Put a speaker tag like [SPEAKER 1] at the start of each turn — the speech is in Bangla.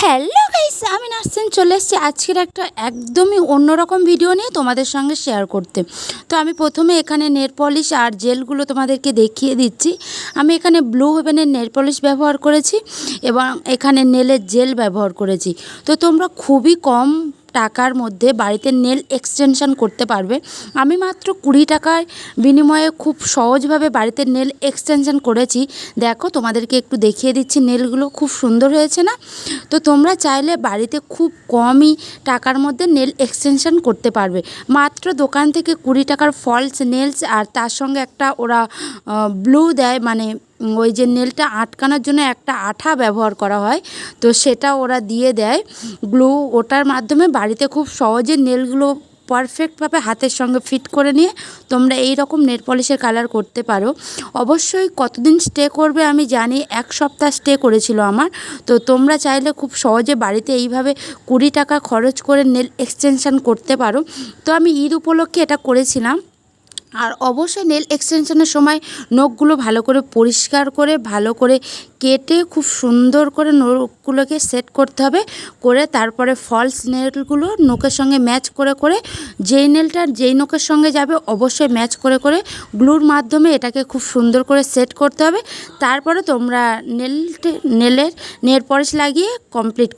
[SPEAKER 1] হ্যালো গাইস, আমি নার্সিন চলে এসেছি আজকের একটা একদমই অন্যরকম ভিডিও নিয়ে তোমাদের সঙ্গে শেয়ার করতে। তো আমি প্রথমে এখানে নেল পলিশ আর জেলগুলো তোমাদেরকে দেখিয়ে দিচ্ছি। আমি এখানে ব্লু হেভেনের নেল পলিশ ব্যবহার করেছি এবং এখানে নেলের জেল ব্যবহার করেছি। তো তোমরা খুবই কম টাকার মধ্যে বাড়িতে নেল এক্সটেনশন করতে পারবে। আমি মাত্র 20 টাকার বিনিময়ে খুব সহজভাবে বাড়িতে নেল এক্সটেনশন করেছি। দেখো তোমাদেরকে একটু দেখিয়ে দিচ্ছি, নেলগুলো খুব সুন্দর হয়েছে না? তো তোমরা চাইলে বাড়িতে খুব কমই টাকার মধ্যে নেল এক্সটেনশন করতে পারবে। মাত্র দোকান থেকে 20 টাকার ফলস নেলস আর তার সঙ্গে একটা ওরা ব্লু দেয়, মানে ওই যে নেলটা আটকানোর জন্য একটা আঠা ব্যবহার করা হয়, তো সেটা ওরা দিয়ে দেয় গ্লু। ওটার মাধ্যমে বাড়িতে খুব সহজে নেলগুলো পারফেক্টভাবে হাতের সঙ্গে ফিট করে নিয়ে তোমরা এই রকম নেল পলিশের কালার করতে পারো। অবশ্যই কতদিন স্টে করবে আমি জানি, 1 সপ্তাহ স্টে করেছিল আমার। তো তোমরা চাইলে খুব সহজে বাড়িতে এইভাবে 20 টাকা খরচ করে নেল এক্সটেনশন করতে পারো। তো আমি ঈদ উপলক্ষে এটা করেছিলাম। আর অবশ্যই নেল এক্সটেনশনের সময় নখগুলো ভালো করে পরিষ্কার করে ভালো করে কেটে খুব সুন্দর করে নখগুলোকে সেট করতে হবে, করে তারপরে ফলস নেলগুলো নখের সঙ্গে ম্যাচ করে করে যেই নেলটা যেই নখের সঙ্গে যাবে অবশ্যই ম্যাচ করে করে গ্লুর মাধ্যমে এটাকে খুব সুন্দর করে সেট করতে হবে। তারপরে তোমরা নেলের নেল পলিশ লাগিয়ে কমপ্লিট